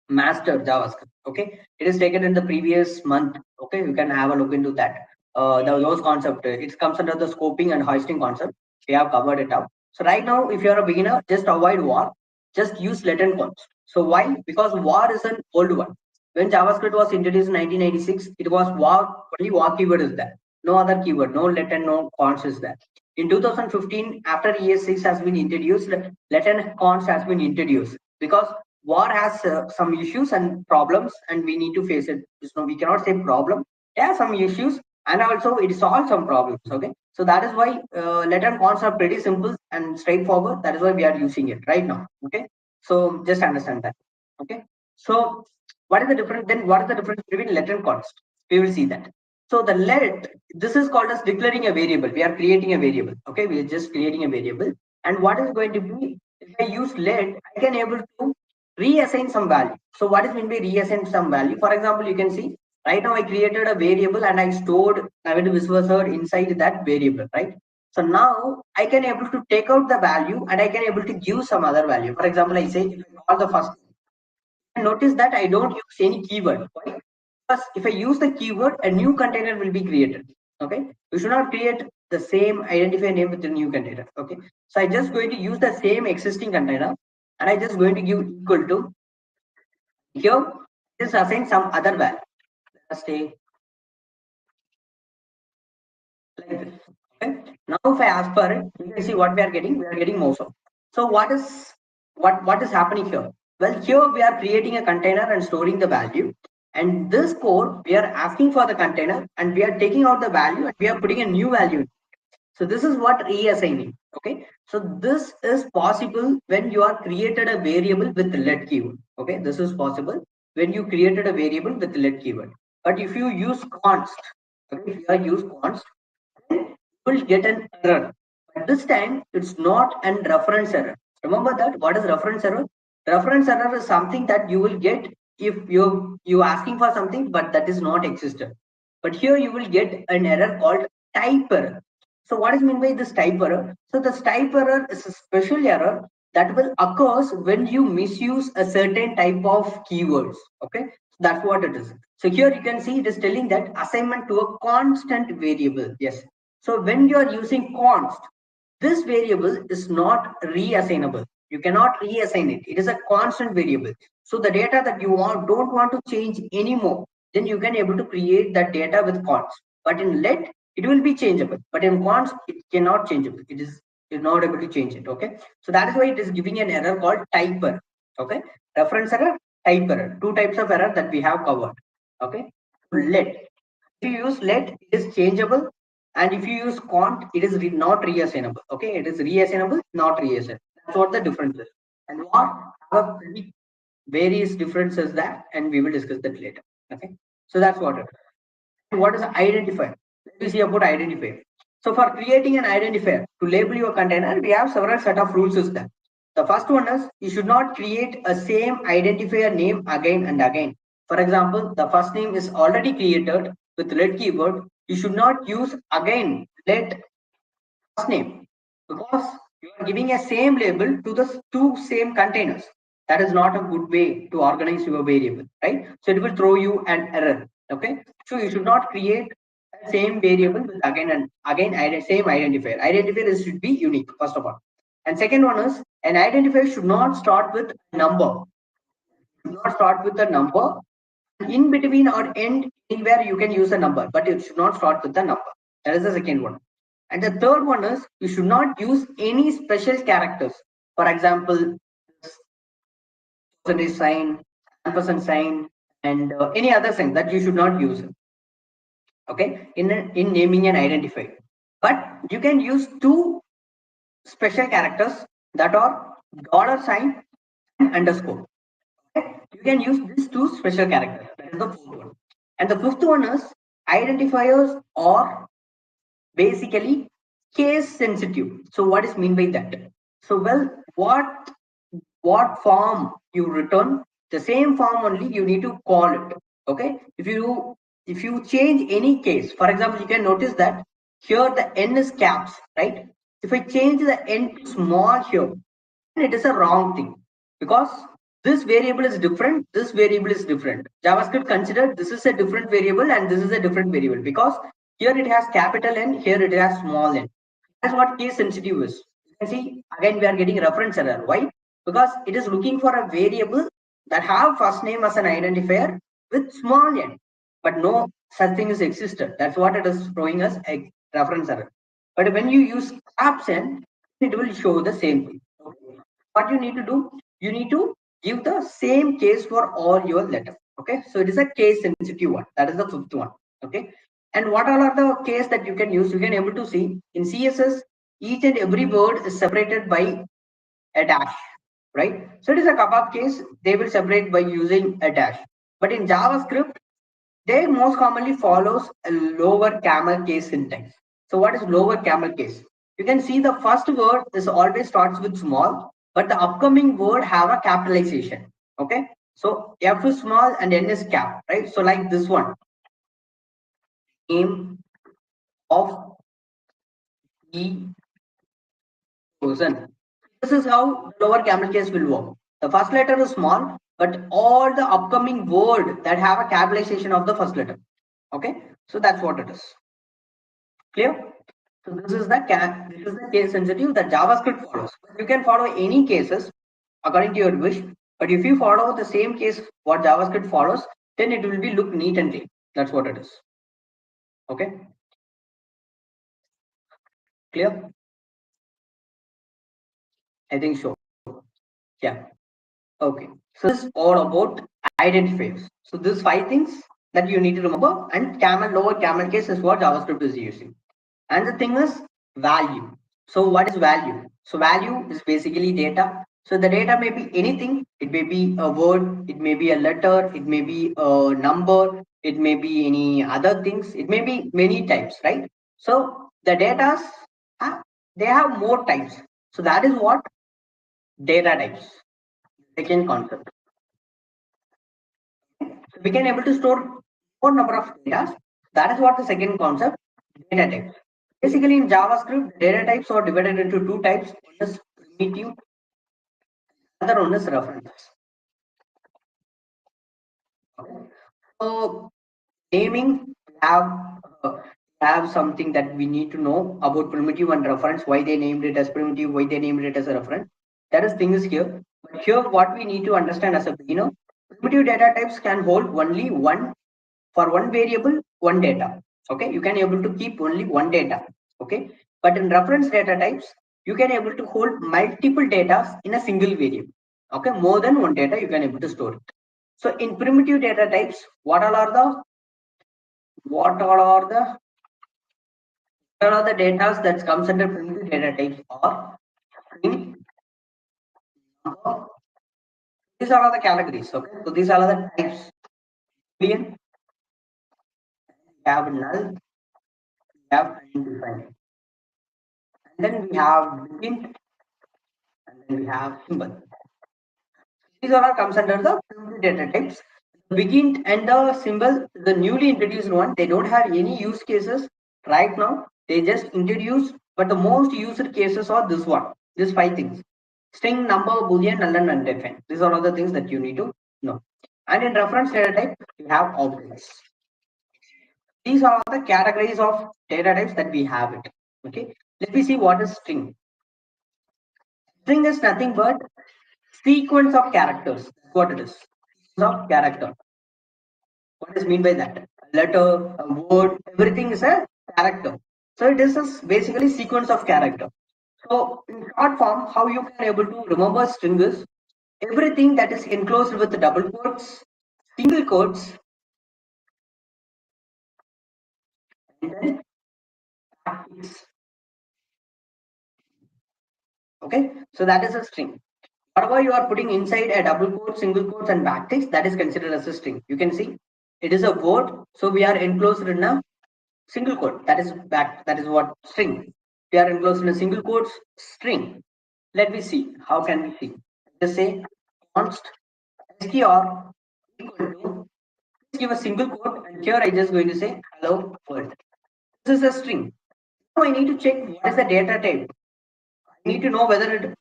master JavaScript. Okay, it is taken in the previous month. Okay, you can have a look into that. Those concept, it comes under the scoping and hoisting concept. We have covered it up. So right now, if you are a beginner, just avoid var. Just use let and const. So why? Because var is an old one. When JavaScript was introduced in 1986, it was var. Only var keyword is there. No other keyword. No let and no const is there. In 2015, after ES6 has been introduced, let and const has been introduced because war has some issues and problems, and we need to face it. So we cannot say problem. There are some issues, and also it solves some problems. Okay, so that is why let and cons are pretty simple and straightforward. That is why we are using it right now. Okay, so just understand that. Okay, so what is the difference? Then what is the difference between let and const? We will see that. So the let, this is called as declaring a variable. We are creating a variable. Okay, we are just creating a variable, and what is going to be, if I use let, I can able to reassign some value. So what is mean by reassign some value? For example, you can see right now I created a variable and I stored negative word inside that variable, right? So now I can able to take out the value and I can able to give some other value. For example, I say if I call the first, And notice that I don't use any keyword. Why? Because if I use the keyword, a new container will be created. Okay, you should not create the same identifier name with the new container. Okay, so I just going to use the same existing container, and I just going to give equal to here. This assign some other value. Let's say like this. Okay. Now if I ask for it, you can see what we are getting. We are getting mouse out. So what is happening here? Well, here we are creating a container and storing the value. And this code, we are asking for the container and we are taking out the value and we are putting a new value. So this is what reassigning. Okay. So this is possible when you are created a variable with let keyword. Okay. This is possible when you created a variable with let keyword. But if you use const, okay, if you are use const, you will get an error. But this time it's not an reference error. Remember that what is reference error? Reference error is something that you will get if you asking for something but that is not existed. But here you will get an error called type error. So what is mean by this type error? So this type error is a special error that will occurs when you misuse a certain type of keywords. Okay, so that's what it is. So here you can see it is telling that assignment to a constant variable. Yes. So when you are using const, this variable is not reassignable. You cannot reassign it. It is a constant variable. So the data that you don't want to change anymore, then you can able to create that data with const. But in let, it will be changeable. But in const, it cannot changeable. It is not able to change it. Okay. So that is why it is giving an error called type error. Okay. Reference error, type error. Two types of error that we have covered. Okay. Let. If you use let, it is changeable, and if you use cont, it is not reassignable. Okay, it is reassignable, not reassignable. That's what the difference is. And what have a pretty various differences that, and we will discuss that later. Okay, so that's what it is. What is identifier? Let me see about identifier. So for creating an identifier to label your container, we have several set of rules is that. The first one is you should not create a same identifier name again and again. For example, the first name is already created with let keyword. You should not use again let first name because you are giving a same label to the two same containers. That is not a good way to organize your variable, right? So it will throw you an error. Okay, so you should not create the same variable with again and again same identifier. Identifier should be unique first of all, and second one is an identifier should not start with number. Should not start with the number. In between or end anywhere you can use a number, but it should not start with the number. That is the second one. And the third one is you should not use any special characters. For example, percentage sign, ampersand sign, and any other sign that you should not use. Okay, in naming an identifier, but you can use two special characters that are dollar sign and underscore. Okay? You can use these two special characters. That is the fourth one. And the fifth one is identifiers are basically case sensitive. So what is mean by that? So well, what form you return, the same form only you need to call it. Okay, if you change any case, for example, you can notice that here the n is caps, right? If I change the n to small here, it is a wrong thing because this variable is different, this variable is different. JavaScript considered this is a different variable and this is a different variable because here it has capital N, here it has small n. That's what case sensitive is. You can see again we are getting reference error. Why? Because it is looking for a variable that have first name as an identifier with small n, but no such thing is existed. That's what it is throwing us a reference error. But when you use caps n, it will show the same thing. What you need to do, you need to give the same case for all your letters. Okay, so it is a case sensitive one. That is the fifth one. Okay, and what all are the case that you can use? You can able to see in CSS each and every word is separated by a dash, right? So it is a kebab case, they will separate by using a dash. But in JavaScript, they most commonly follows a lower camel case syntax. So what is lower camel case? You can see the first word is always starts with small, but the upcoming word have a capitalization. Okay, so F is small and N is cap, right? So like this one, name of the person. This is how lower camel case will work. The first letter is small, but all the upcoming word that have a capitalization of the first letter. Okay, so that's what it is. Clear? So this is the case sensitive that JavaScript follows. You can follow any cases according to your wish, but if you follow the same case what JavaScript follows, then it will be look neat and clean. That's what it is. Okay, clear? I think so. Yeah. Okay. So this is all about identifiers. So these 5 things that you need to remember, and camel lower camel case is what JavaScript is using. And the thing is value. So what is value? So value is basically data. So the data may be anything. It may be a word, it may be a letter, it may be a number, it may be any other things, it may be many types, right? So the data, they have more types. So that is what data types. Second concept. So we can able to store more number of data. That is what the second concept, data types. Basically in JavaScript, data types are divided into 2 types. One is primitive, other one is references. Okay. So naming uh, have something that we need to know about primitive and reference, why they named it as primitive, why they named it as a reference. That is thing is here. But here what we need to understand as a beginner, primitive data types can hold only one for one variable, one data. Okay, you can able to keep only one data. Okay, but in reference data types, you can able to hold multiple data in a single variable. Okay, more than one data you can able to store it. So in primitive data types, what are the data that comes under primitive data types are string, number. These are all the categories. Okay, so these are the types. Boolean, we have null, we have undefined, and then we have begin, and then we have symbol. These are all comes under the primitive data types. The begin and the symbol, the newly introduced one, they don't have any use cases right now. They just introduced, but the most used cases are this one, these 5 things. String, number, boolean, null, and undefined. These are all the things that you need to know. And in reference data type, you have objects. These are the categories of data types that we have it. Okay. Let me see what is string. String is nothing but sequence of characters. That's what it is. Of character. What is mean by that? A letter, a word, everything is a character. So it is basically sequence of character. So in short form, how you can able to remember string is everything that is enclosed with double quotes, single quotes, and then backticks. Okay, so that is a string. Whatever you are putting inside a double quote, single quotes, and backticks, that is considered as a string. You can see it is a word, so we are enclosed in a single quote. That is what string. We are enclosed in a single quotes string. Let me see. How can we see? Just say const str equal to, just give a single quote, and here I just going to say hello world. This is a string. Now I need to check what is the data type. I need to know whether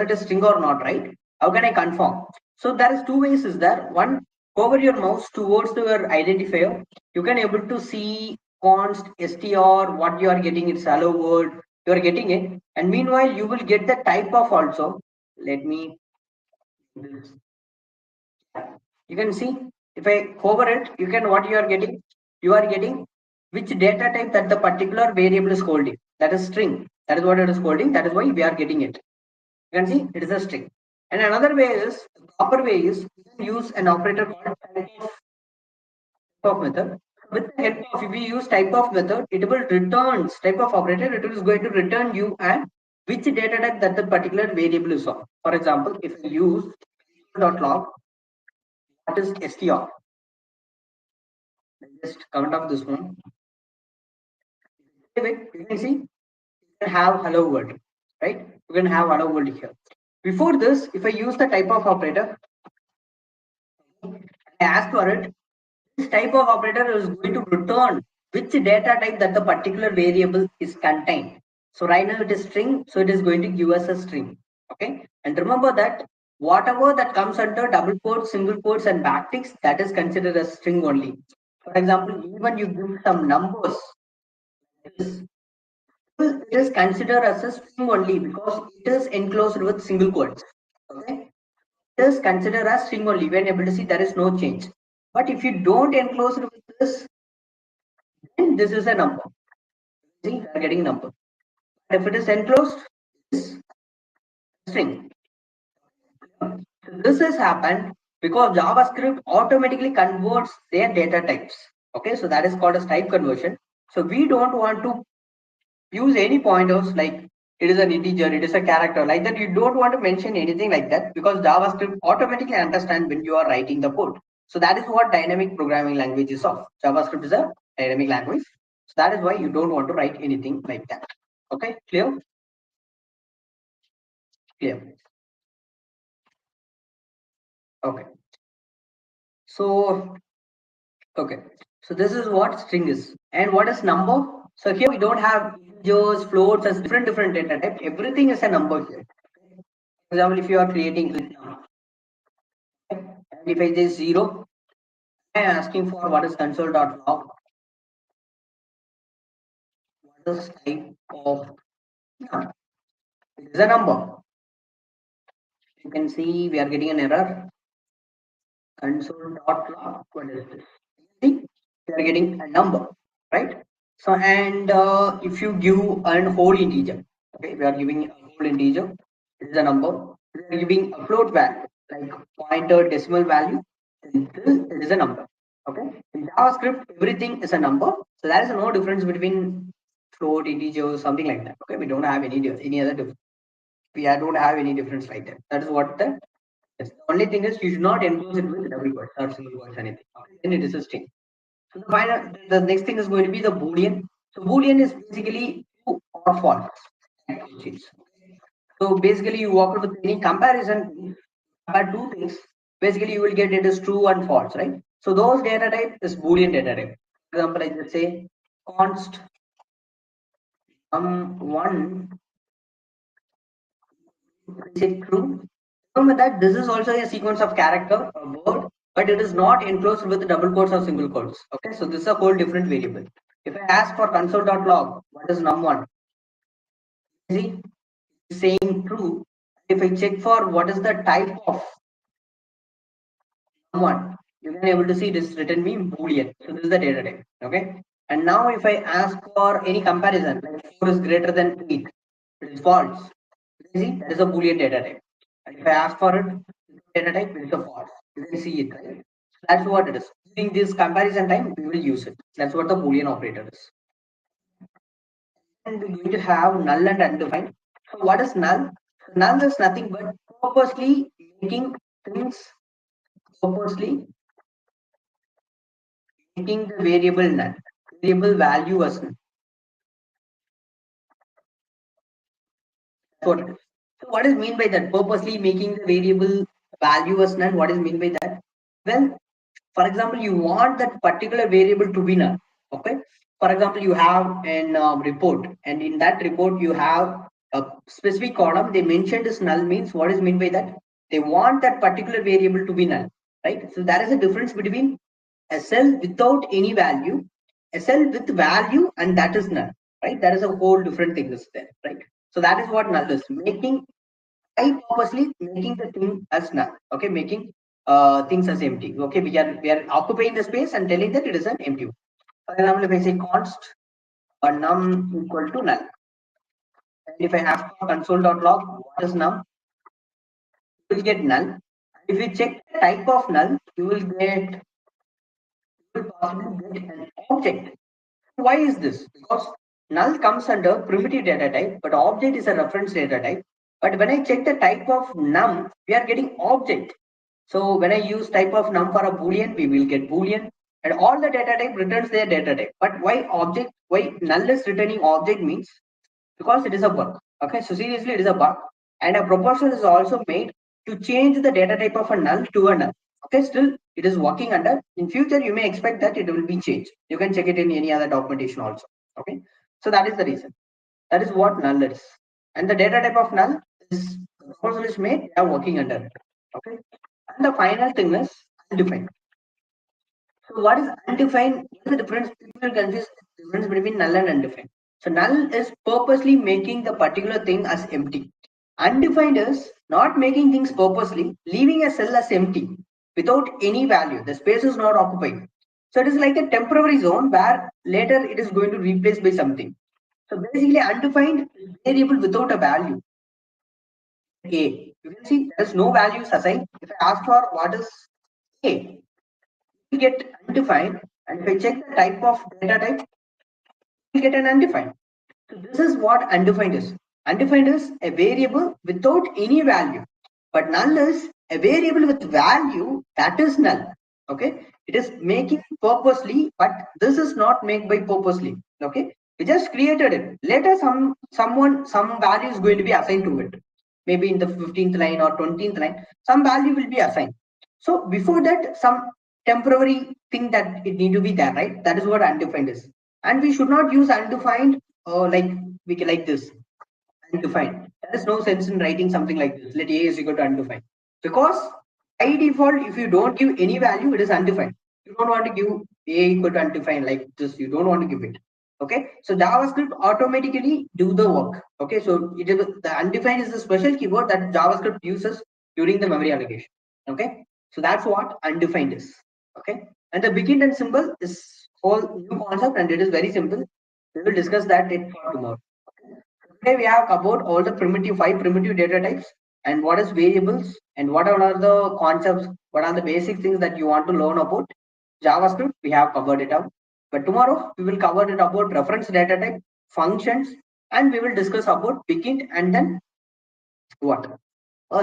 it is string or not, right? How can I confirm? So there is 2 ways is there. One, hover your mouse towards your identifier. You can able to see const str what you are getting. It's hello world. You are getting it, and meanwhile you will get the type of also. Let me. You can see if I hover it, you can what you are getting. You are getting which data type that the particular variable is holding. That is string. That is what it is holding. That is why we are getting it. You can see it is a string. And another way is, the proper way is, you can use an operator called type of method. With the help of, if we use type of method, it will returns type of operator. It is going to return you and which data type that the particular variable is of. For example, if I use .log, what is str? Just comment off this one. You can see you can have hello world, right? You can have hello world here. Before this, if I use the type of operator, I ask for it. This type of operator is going to return which data type that the particular variable is contained. So right now it is string, so it is going to give us a string. Okay, and remember that Whatever that comes under double quotes, single quotes, and backticks, that is considered as string only. For example, even you give some numbers, it is considered as a string only because it is enclosed with single quotes. Okay, it is considered as string only. When able to see there is no change. But if you don't enclose it with this, then this is a number. See, we are getting number. If it is enclosed, it's string. So this has happened because JavaScript automatically converts their data types. Okay, so that is called as type conversion. So we don't want to use any pointers like it is an integer, it is a character like that. You don't want to mention anything like that because JavaScript automatically understands when you are writing the code. So that is what dynamic programming language is of. JavaScript is a dynamic language. So that is why you don't want to write anything like that. Okay, clear? Clear. Okay. So okay, so this is what string is. And what is number? So here we don't have integers, floats as different data type. Everything is a number here. For example, if you are creating it now, and if I say 0, I am asking for what is console.log, what is type of num. It is a number. You can see we are getting an error. Console.log, what is this? See, we are getting a number, right? So, and if you give a whole integer, okay, we are giving a whole integer, it is a number. We are giving a float value, like pointer, decimal value, and this it is a number. Okay, in JavaScript, everything is a number, so there is no difference between float, integer, something like that. Okay, we don't have any other difference. Don't have any difference like that. That is what the yes. The only thing is you should not enclose it with double quotes or single quotes anything. Okay, then it is a string. So the next thing is going to be the boolean. So boolean is basically true or false. So basically you work with any comparison about two things. Basically you will get it is true and false, right? So those data type is boolean data type. For example, I just say const one is it true? Remember that this is also a sequence of character, a word, but it is not enclosed with double quotes or single quotes. Okay, so this is a whole different variable. If I ask for console.log, what is num1? See, saying true. If I check for what is the type of num1, you can able to see this written me boolean. So this is the data type. Okay, and now if I ask for any comparison, like 4 is greater than 8, it is false. See, that is a boolean data type. And if I ask for it, data type, it is a false. You can see it, right? So that's what it is. During this comparison time, we will use it. That's what the boolean operator is. And we're going to have null and undefined. So what is null? Null is nothing but purposely making things, purposely making the variable null, variable value as null. That's what it is. So what is mean by that? Purposely making the variable value as null. What is mean by that? Well, for example, you want that particular variable to be null. Okay. For example, you have an report, and in that report you have a specific column. They mentioned is null means what is meant by that? They want that particular variable to be null, right? So there is a difference between a cell without any value, a cell with value, and that is null, right? That is a whole different thing is there, right? So that is what null is. Making I purposely making the thing as null. Okay, making things as empty. Okay, we are occupying the space and telling that it is an empty. For example, if I say const num equal to null, and if I ask for console.log what is num, you will get null. If you check the type of null, you will possibly get an object. Why is this? Because null comes under primitive data type, but object is a reference data type. But when I check the type of num, we are getting object. So when I use type of num for a boolean, we will get boolean, and all the data type returns their data type. But why object? Why null is returning object means because it is a bug. Okay, so seriously, it is a bug, and a proposal is also made to change the data type of a null to a null. Okay, still it is working under. In future, you may expect that it will be changed. You can check it in any other documentation also. Okay, so that is the reason. That is what null is, and the data type of null is the proposal is made. They are working under it. Okay. And the final thing is undefined. So what is undefined? What is the difference? People confuse the difference between null and undefined. So null is purposely making the particular thing as empty. Undefined is not making things purposely, leaving a cell as empty without any value. The space is not occupied. So it is like a temporary zone where later it is going to replace by something. So basically undefined is variable without a value. A. You can see there is no values assigned. If I ask for what is A, we get undefined, and if I check the type of data type, we get an undefined. So this is what undefined is. Undefined is a variable without any value, but null is a variable with value that is null. Okay, it is making purposely, but this is not made by purposely. Okay, we just created it. Later, some value is going to be assigned to it. Maybe in the 15th line or 20th line, some value will be assigned. So before that, some temporary thing that it need to be there, right? That is what undefined is, and we should not use undefined like we can like this undefined. There is no sense in writing something like this. Let A is equal to undefined, because by default, if you don't give any value, it is undefined. You don't want to give A equal to undefined like this. You don't want to give it. Okay, so JavaScript automatically do the work. Okay, so it is the undefined is the special keyword that JavaScript uses during the memory allocation. Okay, so that's what undefined is. Okay, and the begin and symbol is whole new concept, and it is very simple. We will discuss that it for tomorrow. Today we have covered all the five primitive data types, and what is variables, and what are the concepts, what are the basic things that you want to learn about JavaScript. We have covered it out. But tomorrow we will cover it about reference data type, functions, and we will discuss about begin and then what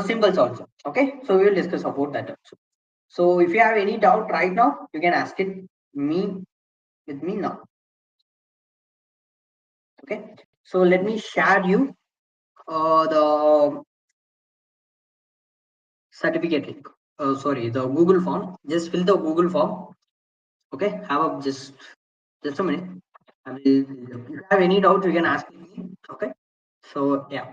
symbols also. Okay, so we will discuss about that also. So if you have any doubt right now, you can ask it me with me now. Okay, so let me share you the certificate link. Sorry, the Google form. Just fill the Google form. Okay, have a just a minute. I will, if you have any doubt, you can ask me. Okay, so yeah.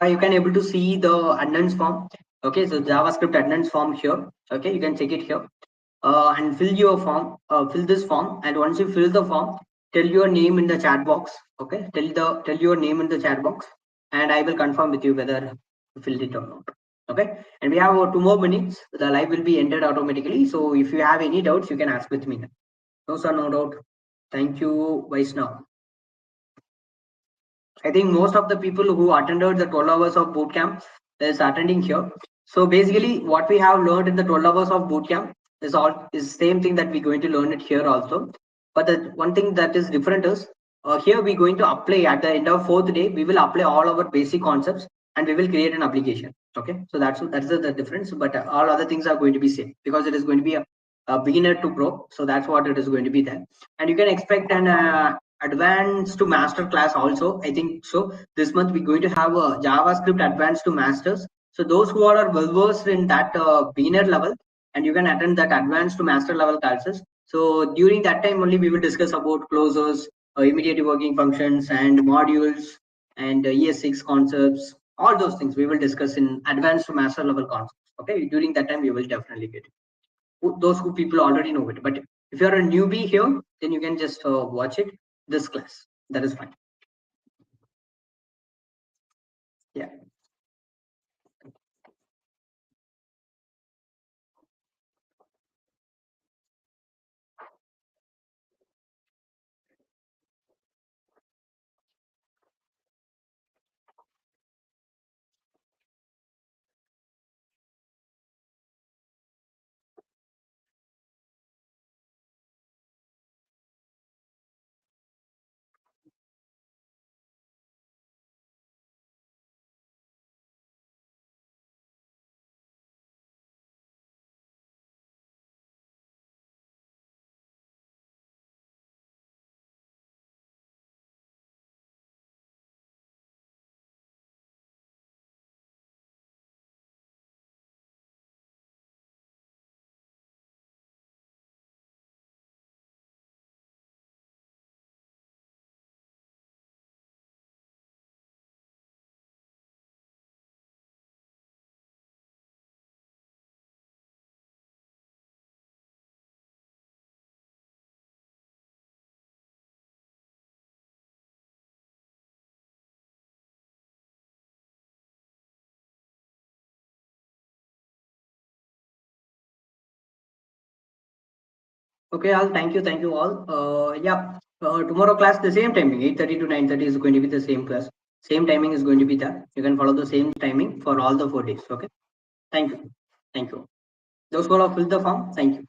Yeah, you can able to see the attendance form. Okay, so JavaScript attendance form here. Okay, you can check it here. And fill your form. Fill this form, and once you fill the form, tell your name in the chat box. Okay, tell your name in the chat box, and I will confirm with you whether you filled it or not. Okay, and we have 2 more minutes. The live will be ended automatically. So if you have any doubts, you can ask with me. No sir, no doubt. Thank you, Vaishnav. I think most of the people who attended the 12 hours of bootcamp is attending here. So basically, what we have learned in the 12 hours of bootcamp is same thing that we're going to learn it here also. But the one thing that is different is here we're going to apply at the end of 4th day. We will apply all our basic concepts and we will create an application. Okay, so that's the difference. But all other things are going to be same because it is going to be a beginner to pro. So that's what it is going to be there, and you can expect an advanced to master class also. I think so this month we're going to have a JavaScript advanced to masters, so those who are well versed in that beginner level, and you can attend that advanced to master level classes. So during that time only we will discuss about closures, immediate working functions and modules, and ES6 concepts, all those things we will discuss in advanced to master level concepts. Okay, during that time you will definitely get it. Those who people already know it, but if you're a newbie here, then you can just watch it this class. That is fine. Yeah. Okay, all. Thank you all. Yeah. Tomorrow class the same timing, 8:30 to 9:30 is going to be the same class. Same timing is going to be there. You can follow the same timing for all the 4 days. Okay. Thank you. Thank you. Those who have filled the form, thank you.